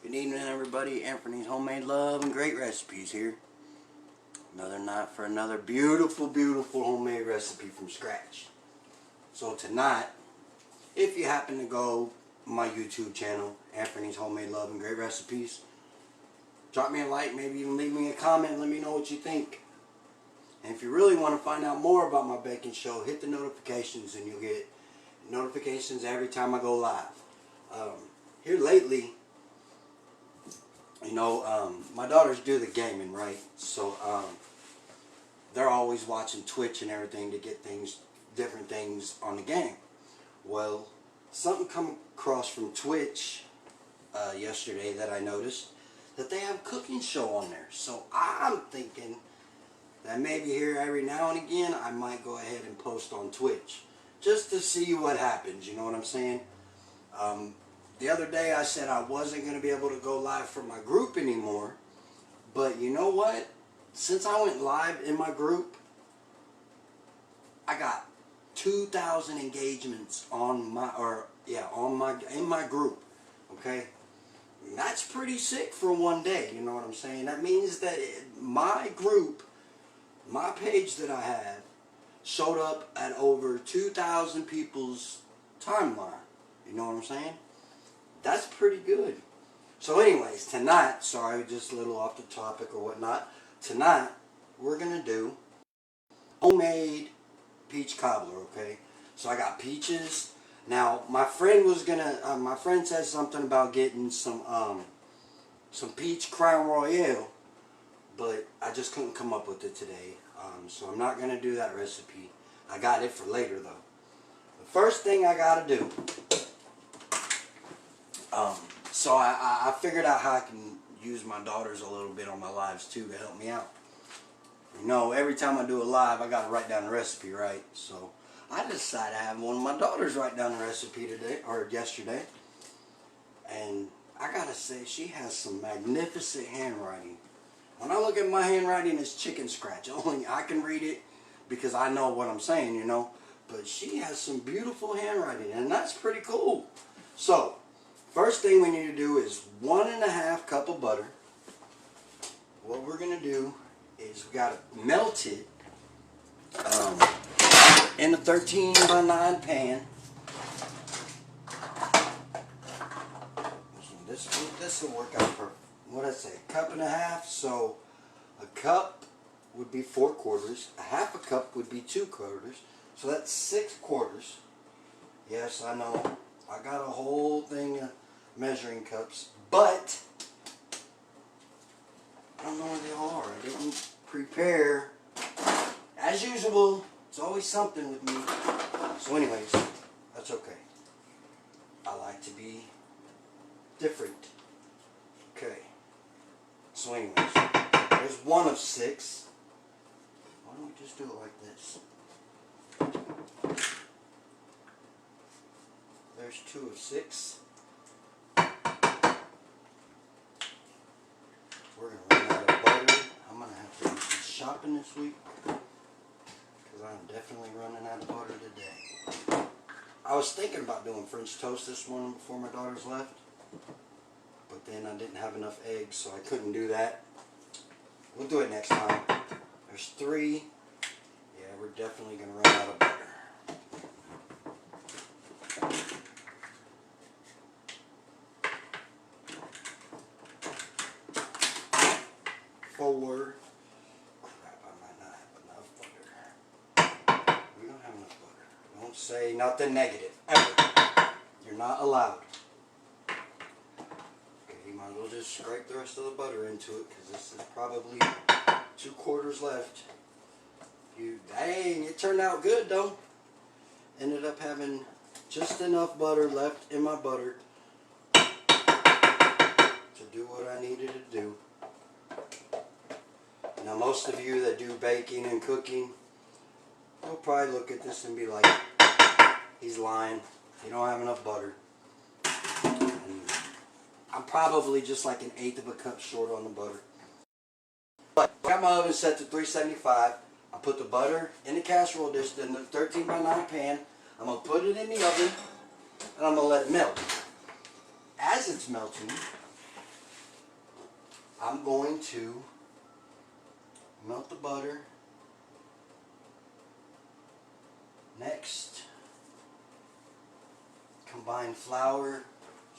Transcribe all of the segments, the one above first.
Good evening, everybody. Anthony's Homemade Love and Great Recipes here. Another night for another beautiful, beautiful homemade recipe from scratch. So tonight, if you happen to go my YouTube channel, Anthony's Homemade Love and Great Recipes, drop me a like, maybe even leave me a comment, let me know what you think. And if you really want to find out more about my baking show, hit the notifications and you'll get notifications every time I go live. Here lately, you know, my daughters do the gaming, right? So they're always watching Twitch and everything to get things, different things on the game. Well, something come across from Twitch yesterday that I noticed, that they have a cooking show on there. So I'm thinking that maybe here every now and again I might go ahead and post on Twitch just to see what happens, you know what I'm saying? The other day I said I wasn't going to be able to go live for my group anymore, but you know what? Since I went live in my group, I got 2,000 engagements on my, in my group, okay? And that's pretty sick for one day, you know what I'm saying? That means that my group, my page that I have, showed up at over 2,000 people's timeline, you know what I'm saying? That's pretty good. So anyways, tonight, sorry, just a little off the topic or whatnot. Tonight, we're going to do homemade peach cobbler, okay? So I got peaches. Now, my friend was going to, my friend said something about getting some peach Crown Royale, but I just couldn't come up with it today. So I'm not going to do that recipe. I got it for later, though. The first thing I got to do, so I figured out how I can use my daughters a little bit on my lives too to help me out. You know, every time I do a live, I got to write down the recipe, right? So I decided to have one of my daughters write down the recipe today, or yesterday. And I got to say, she has some magnificent handwriting. When I look at my handwriting, it's chicken scratch. Only I can read it because I know what I'm saying, you know. But she has some beautiful handwriting, and that's pretty cool. So first thing we need to do is 1.5 cups of butter. What we're going to do is we got to melt it in a 13x9 pan. This will work out perfect. What did I say? 1.5 cups. So a cup would be 4 quarters. 1/2 cup would be 2 quarters. So that's 6 quarters. Yes, I know. I got a whole thing of measuring cups, but I don't know where they all are. I didn't prepare. As usual, it's always something with me. So anyways, that's okay. I like to be different. Okay. So anyways, there's 1 of 6. Why don't we just do it like this? There's 2 of 6. We're going to run out of butter. I'm going to have to do some shopping this week because I'm definitely running out of butter today. I was thinking about doing French toast this morning before my daughters left, but then I didn't have enough eggs, so I couldn't do that. We'll do it next time. There's 3. Yeah, we're definitely going to run out of butter. 4. Crap, I might not have enough butter. We don't have enough butter. Don't say nothing negative, ever. You're not allowed. Okay, you might as well just scrape the rest of the butter into it, because this is probably 2 quarters left. Dang, it turned out good though. Ended up having just enough butter left in my butter to do what I needed to do. Now most of you that do baking and cooking, you'll probably look at this and be like, he's lying. You don't have enough butter. And I'm probably just like 1/8 of a cup short on the butter. But I got my oven set to 375. I put the butter in the casserole dish in the 13x9 pan. I'm going to put it in the oven and I'm going to let it melt. As it's melting, I'm going to melt the butter. Next, combine flour,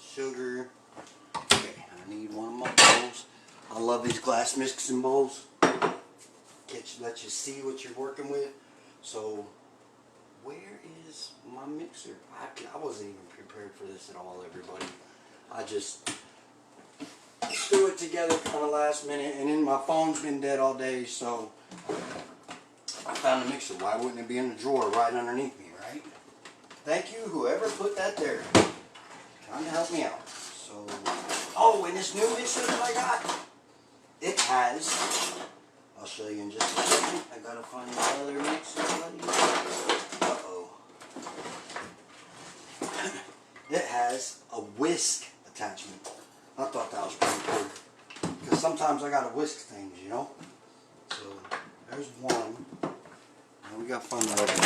sugar. Okay, I need one of my bowls. I love these glass mixing bowls. Let you see what you're working with. So, where is my mixer? I wasn't even prepared for this at all, everybody. I just threw it together kind of last minute, and then my phone's been dead all day, so I found the mixer. Why wouldn't it be in the drawer right underneath me, right? Thank you, whoever put that there. Trying to help me out. So, oh, and this new mixer that I got, it has, I'll show you in just a second. I gotta find the other mixer, buddy. Uh-oh. It has a whisk attachment. I thought that was pretty cool. Because sometimes I gotta whisk things, you know? So, there's one. Now we gotta find the other one.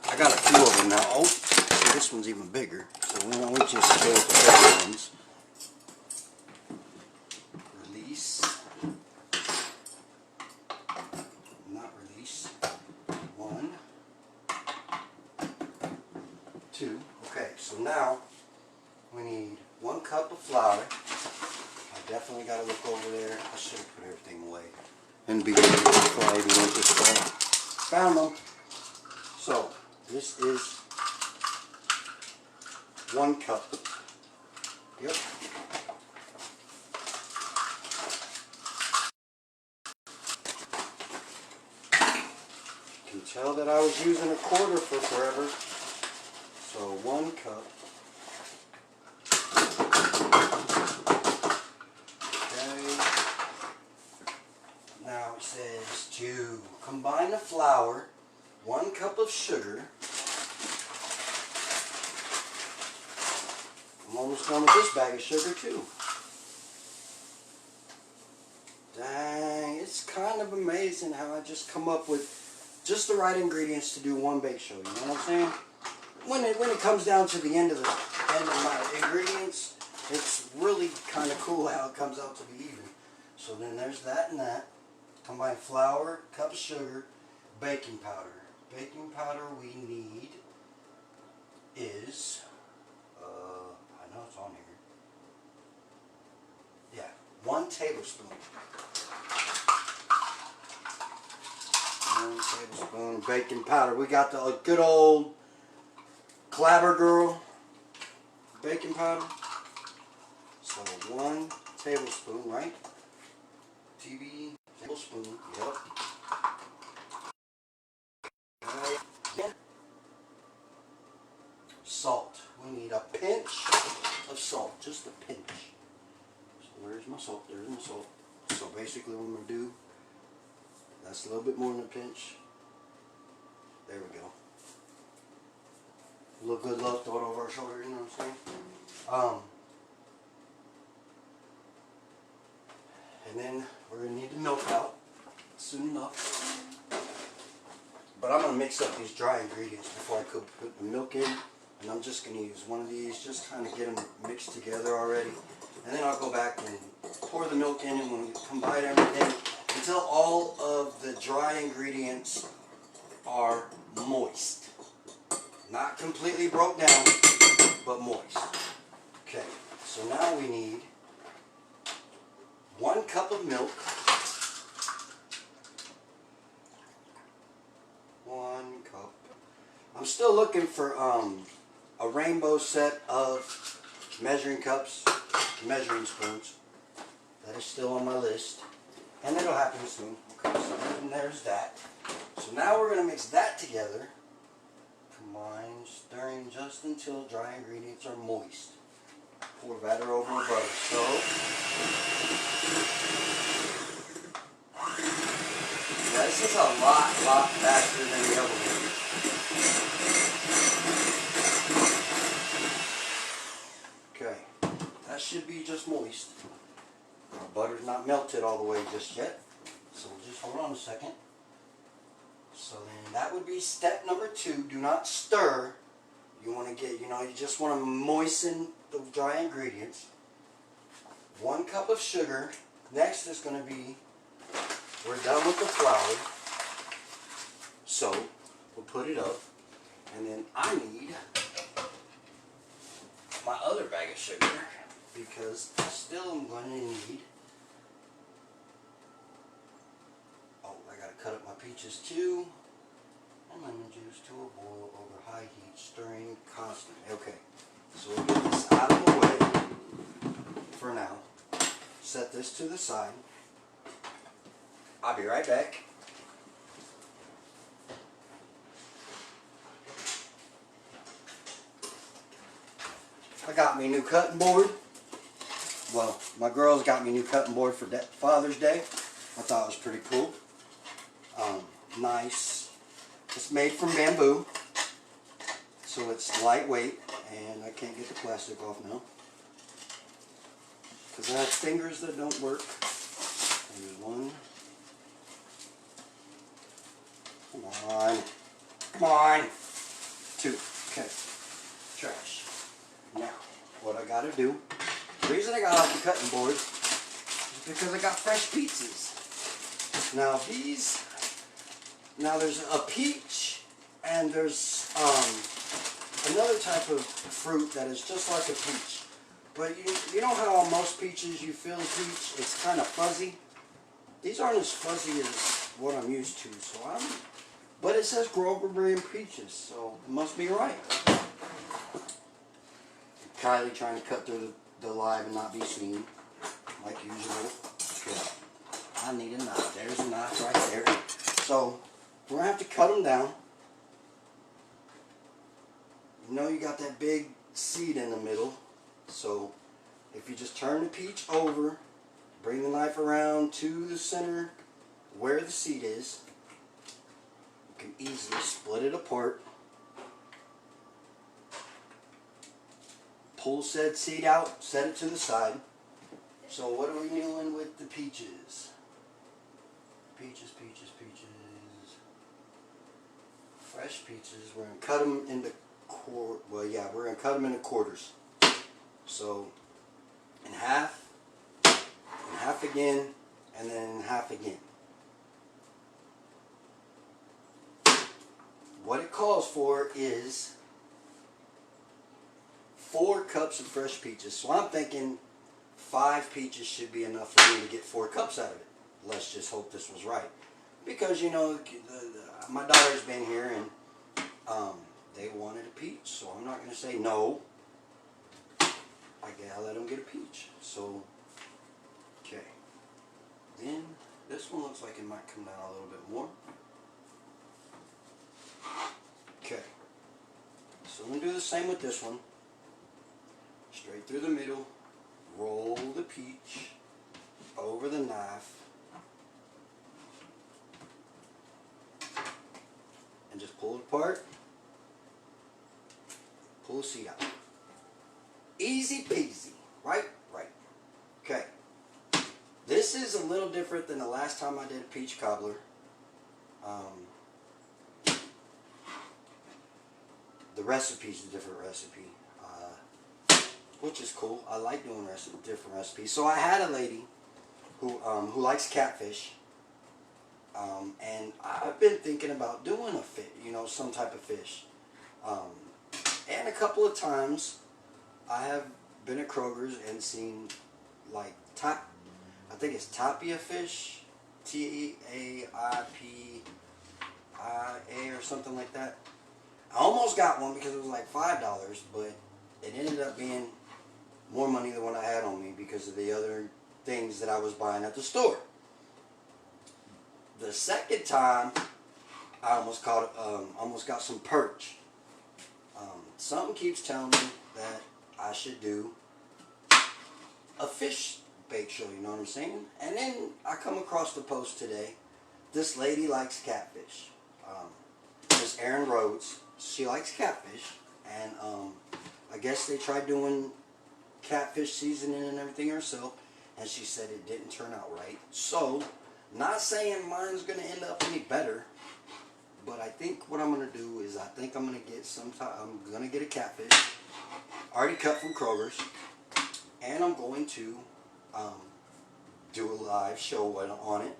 I got a few of them now. Oh, so this one's even bigger. So why don't we just go with the bigger ones. Release. Not release. 1, 2. Okay, so now we need 1 cup of flour. I definitely got to look over there. I should have put everything away and be ready before I even went this far. Found them. So this is 1 cup. Yep. You can tell that I was using a quarter for forever. So 1 cup. Now it says to combine the flour, 1 cup of sugar. I'm almost done with this bag of sugar too. Dang, it's kind of amazing how I just come up with just the right ingredients to do 1 bake show. You know what I'm saying? When it comes down to the end of my ingredients, it's really kind of cool how it comes out to be even. So then there's that and that. Combine flour, cup of sugar, baking powder. Baking powder we need is, I know it's on here. Yeah, 1 tablespoon. 1 tablespoon of baking powder. We got the good old Clabber Girl baking powder. So 1 tablespoon, right? TV tablespoon, yep. Salt. We need a pinch of salt, just a pinch. So where's my salt? There's my salt. So basically what I'm going to do, that's a little bit more than a pinch. There we go. A little good love, throw it over our shoulder, you know what I'm saying? And then we're going to need the milk out soon enough. But I'm going to mix up these dry ingredients before I could put the milk in. And I'm just going to use one of these, just kind of get them mixed together already. And then I'll go back and pour the milk in and we'll combine everything until all of the dry ingredients are moist. Not completely broke down, but moist. Okay, so now we need 1 cup of milk. 1 cup. I'm still looking for a rainbow set of measuring cups, measuring spoons. That is still on my list. And it'll happen soon. Okay, so there's that. So now we're going to mix that together. Combine, stirring just until dry ingredients are moist. Pour batter over the butter. So, yeah, this is a lot faster than the other one. Okay, that should be just moist. Our butter's not melted all the way just yet. So we'll just hold on a second. So then that would be step number 2. Do not stir. You want to get, you just want to moisten the dry ingredients. 1 cup of sugar. Next is going to be, we're done with the flour. So we'll put it up. And then I need my other bag of sugar because I still am going to need, oh, I got to cut up my peaches too. And lemon juice to a boil over high heat, stirring constantly. Okay, so we'll get this out of the way for now. Set this to the side. I'll be right back. I got me a new cutting board. Well, my girls got me a new cutting board for Father's Day. I thought it was pretty cool. Nice. It's made from bamboo, so it's lightweight, and I can't get the plastic off now because I have fingers that don't work. There's 1. Come on. Come on. 2. Okay. Trash. Now, what I gotta do, the reason I got off the cutting board is because I got fresh pizzas. Now there's a peach and there's another type of fruit that is just like a peach. But you know how on most peaches you feel a peach, it's kind of fuzzy? These aren't as fuzzy as what I'm used to, but it says Grover brand peaches, so it must be right. Kylie trying to cut through the live and not be seen, like usual. Okay. I need a knife. There's a knife right there. So, we're going to have to cut them down. You know you got that big seed in the middle. So, if you just turn the peach over, bring the knife around to the center where the seed is, you can easily split it apart. Pull said seed out, set it to the side. So what are we doing with the peaches? Peaches, peaches, peaches. Fresh peaches. We're going to cut them into we're going to cut them into quarters. So in half again, and then in half again. What it calls for is 4 cups of fresh peaches. So I'm thinking 5 peaches should be enough for me to get 4 cups out of it. Let's just hope this was right. Because, you know, my daughter's been here and they wanted a peach. So I'm not going to say no. I'll let them get a peach. So, okay. Then, this one looks like it might come down a little bit more. Okay. So I'm going to do the same with this one. Straight through the middle, roll the peach over the knife, and just pull it apart, pull the seed out. Easy peasy, right? Right. Okay. This is a little different than the last time I did a peach cobbler. The recipe's a different recipe. Which is cool. I like doing different recipes. So I had a lady who likes catfish, and I've been thinking about doing some type of fish. And a couple of times I have been at Kroger's and seen like I think it's tapia fish, Taipia or something like that. I almost got one because it was like $5, but it ended up being more money than what I had on me because of the other things that I was buying at the store. The second time, I almost got some perch. Something keeps telling me that I should do a fish bake show, you know what I'm saying? And then I come across the post today. This lady likes catfish. Miss Erin Rhodes, she likes catfish, and I guess they tried doing catfish seasoning and everything herself, and she said it didn't turn out right. So, not saying mine's going to end up any better, but I think what I'm going to do is I'm going to get a catfish, already cut from Kroger's, and I'm going to do a live show on it,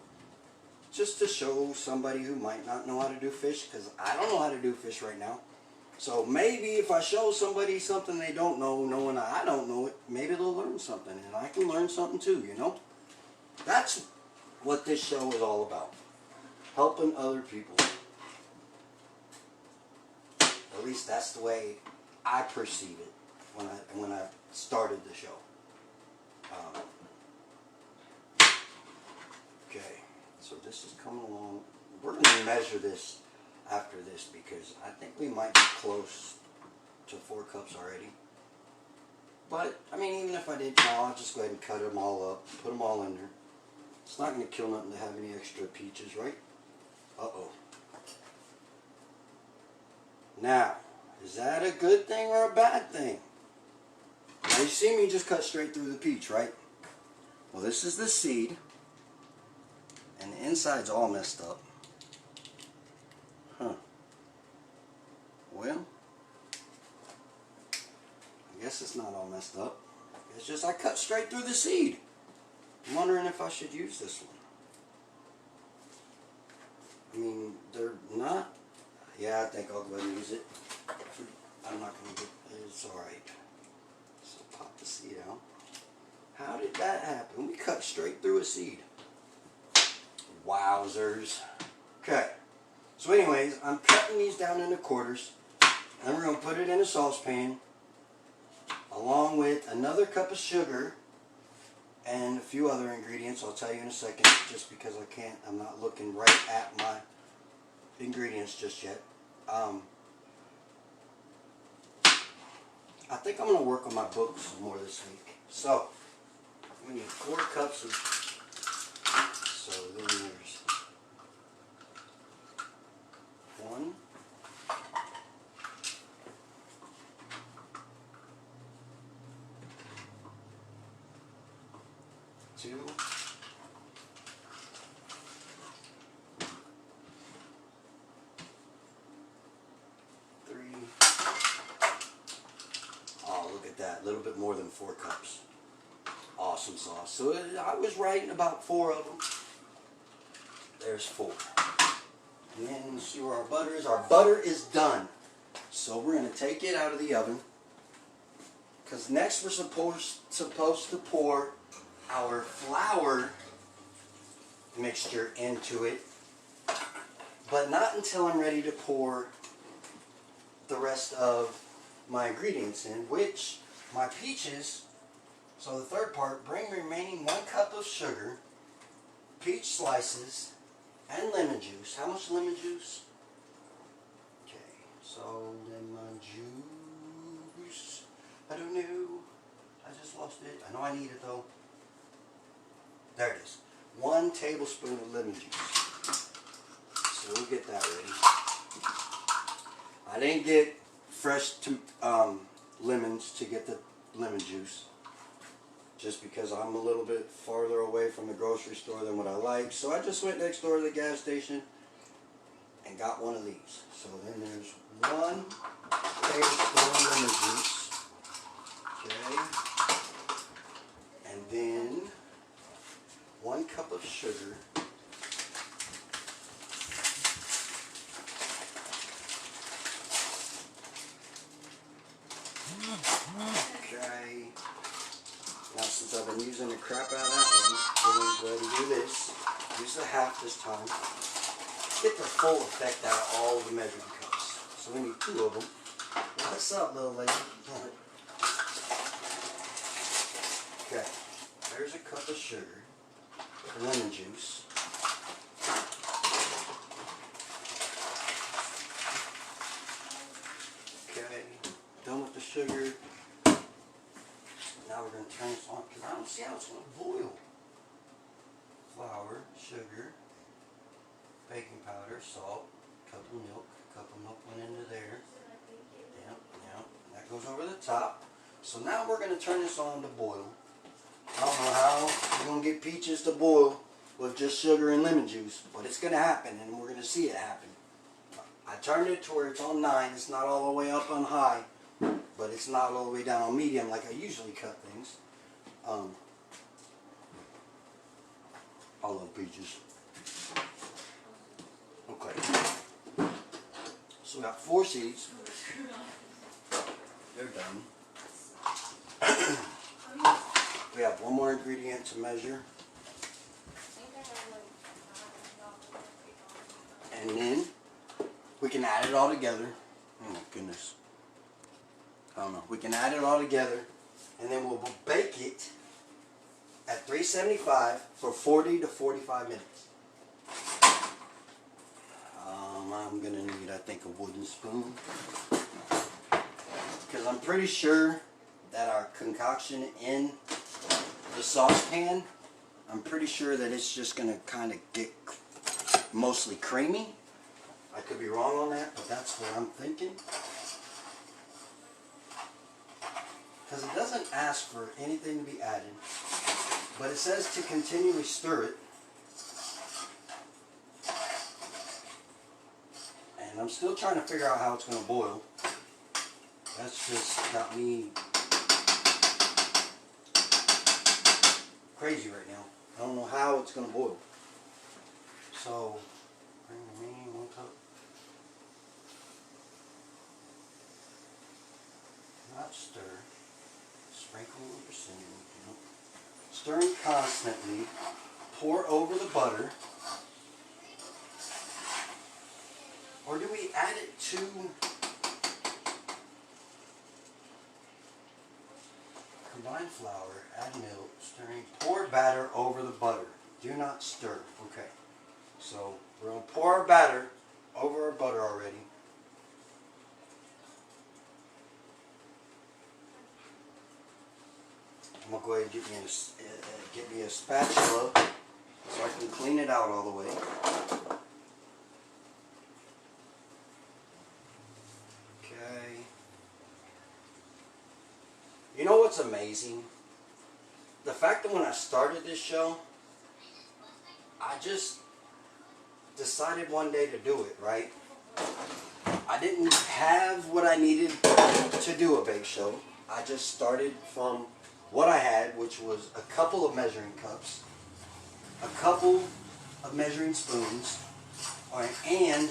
just to show somebody who might not know how to do fish, because I don't know how to do fish right now. So maybe if I show somebody something they don't know, knowing I don't know it, maybe they'll learn something, and I can learn something too, you know? That's what this show is all about. Helping other people. At least that's the way I perceive it when I started the show. Okay, so this is coming along. We're going to measure this after this because I think we might be close to 4 cups already. But, I mean, even if I did now, I'll just go ahead and cut them all up, put them all in there. It's not going to kill nothing to have any extra peaches, right? Uh-oh. Now, is that a good thing or a bad thing? Now, you see me just cut straight through the peach, right? Well, this is the seed. And the inside's all messed up. Huh. Well, I guess it's not all messed up. It's just I cut straight through the seed. I'm wondering if I should use this one. I mean, they're not. Yeah, I think I'll go ahead and use it. I'm not going to get it. It's alright. So pop the seed out. How did that happen? We cut straight through a seed. Wowzers. Okay. So anyways, I'm cutting these down into quarters. And we're going to put it in a saucepan. Along with another cup of sugar. And a few other ingredients. I'll tell you in a second. Just because I'm not looking right at my ingredients just yet. I think I'm going to work on my book some more this week. So, we need 4 cups of, so then there's 1, 2, 3. Oh, look at that. A little bit more than 4 cups. Awesome sauce. So I was right in about 4 of them. There's 4. And then let's see where our butter is. Our butter is done. So we're going to take it out of the oven. Because next we're supposed to pour our flour mixture into it. But not until I'm ready to pour the rest of my ingredients in, which my peaches. So the third part, bring remaining 1 cup of sugar, peach slices, and lemon juice. How much lemon juice? Okay, so lemon juice. I don't know. I just lost it. I know I need it though. There it is. 1 tablespoon of lemon juice. So we'll get that ready. I didn't get fresh lemons to get the lemon juice. Just because I'm a little bit farther away from the grocery store than what I like. So I just went next door to the gas station and got one of these. So then there's 1 tablespoon lemon juice. Okay. And then 1 cup of sugar. Okay. Now since I've been using the crap out of that one, we're going to go ahead and do this. Use the half this time. Get the full effect out of all the measuring cups. So we need 2 of them. What's up, little lady? Okay. There's a cup of sugar. Lemon juice. Okay. Done with the sugar. Now we're going to turn this on because I don't see how it's going to boil. Flour, sugar, baking powder, salt, cup of milk. Cup of milk went into there. Yep. That goes over the top. So now we're going to turn this on to boil. I don't know how we're going to get peaches to boil with just sugar and lemon juice, but it's going to happen, and we're going to see it happen. I turned it to where it's on 9. It's not all the way up on high, but it's not all the way down on medium like I usually cut things. I love peaches. Okay. So we got 4 seeds. They're done. We have one more ingredient to measure. And then we can add it all together. Oh my goodness. I don't know. We can add it all together and then we'll bake it at 375 for 40 to 45 minutes. I'm going to need, I think, a wooden spoon. Because I'm pretty sure that our concoction in the saucepan, I'm pretty sure that it's just going to kind of get mostly creamy. I could be wrong on that, but that's what I'm thinking. Because it doesn't ask for anything to be added, but it says to continually stir it. And I'm still trying to figure out how it's going to boil. That's just got me crazy right now. I don't know how it's going to boil. So, bring the mean 1 cup. Not stir. Sprinkle with persimmon. Stirring constantly. Pour over the butter. Or do we add it to combine flour, add milk, stirring, pour batter over the butter. Do not stir. Okay. So we're going to pour our batter over our butter already. I'm going to go ahead and get me a spatula so I can clean it out all the way. Okay. You know what's amazing? The fact that when I started this show, I just decided one day to do it, right? I didn't have what I needed to do a bake show. I just started from what I had, which was a couple of measuring cups, a couple of measuring spoons, all right, and,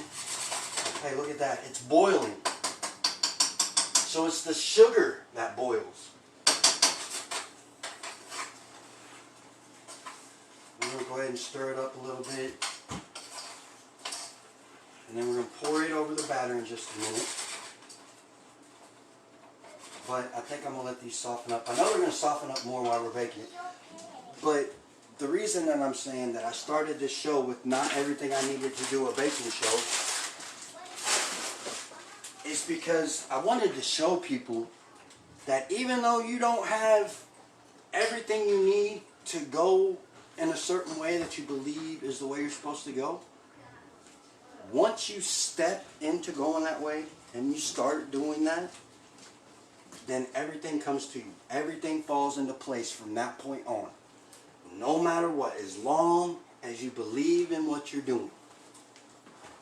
okay, look at that, it's boiling. So it's the sugar that boils. I'm going to go ahead and stir it up a little bit. And then we're going to pour it over the batter in just a minute. But I think I'm going to let these soften up. I know they're going to soften up more while we're baking it. But the reason that I'm saying that I started this show with not everything I needed to do a baking show is because I wanted to show people that even though you don't have everything you need to go in a certain way that you believe is the way you're supposed to go, once you step into going that way and you start doing that, then everything comes to you. Everything falls into place from that point on. No matter what, as long as you believe in what you're doing.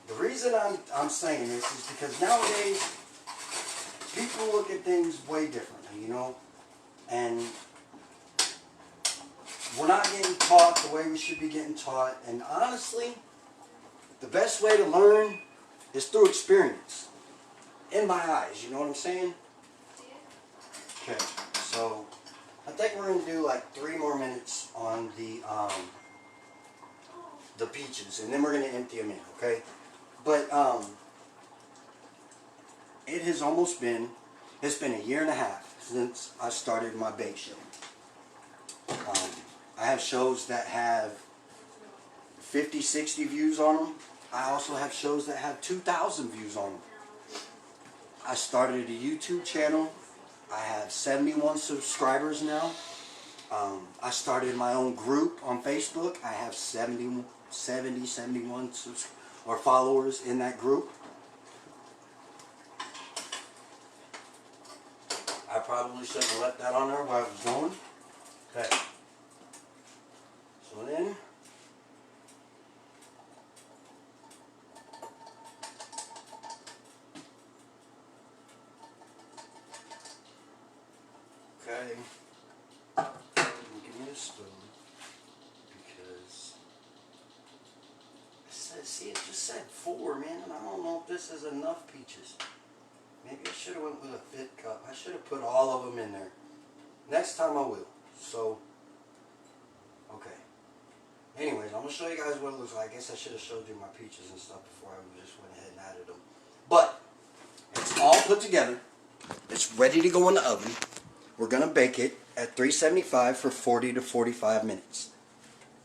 The reason I'm saying this is because nowadays people look at things way differently, you know, and we're not getting taught the way we should be getting taught. And honestly, the best way to learn is through experience. In my eyes, you know what I'm saying? Okay, so I think we're going to do like 3 more minutes on the peaches, and then we're going to empty them in, okay? But it has almost been, it's been 1.5 years since I started my bake show. I have shows that have 50, 60 views on them. I also have shows that have 2,000 views on them. I started a YouTube channel. I have 71 subscribers now. I started my own group on Facebook. I have 71 followers in that group. I probably shouldn't have left that on there while I was going. Okay. So then, okay, give me a spoon because See, it just said 4, man, and I don't know if this is enough peaches. Maybe I should have went with a 5th cup. I should have put all of them in there. Next time I will. So, okay. Anyways, I'm going to show you guys what it looks like. I guess I should have showed you my peaches and stuff before I just went ahead and added them. But, it's all put together. It's ready to go in the oven. We're going to bake it at 375 for 40 to 45 minutes.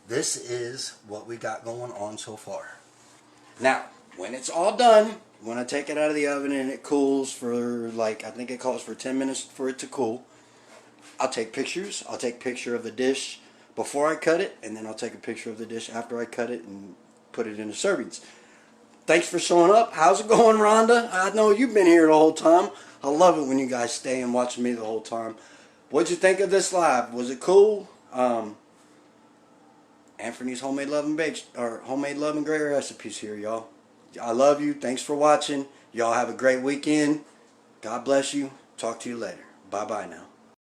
This is what we got going on so far. Now, when it's all done, when I take it out of the oven and it cools for like, I think it calls for 10 minutes for it to cool, I'll take pictures. I'll take a picture of the dish before I cut it, and then I'll take a picture of the dish after I cut it and put it into servings. Thanks for showing up. How's it going, Rhonda? I know you've been here the whole time. I love it when you guys stay and watch me the whole time. What'd you think of this live? Was it cool? Anthony's homemade love and bakes, or homemade love and gray recipes here, y'all. I love you. Thanks for watching. Y'all have a great weekend. God bless you. Talk to you later. Bye-bye now.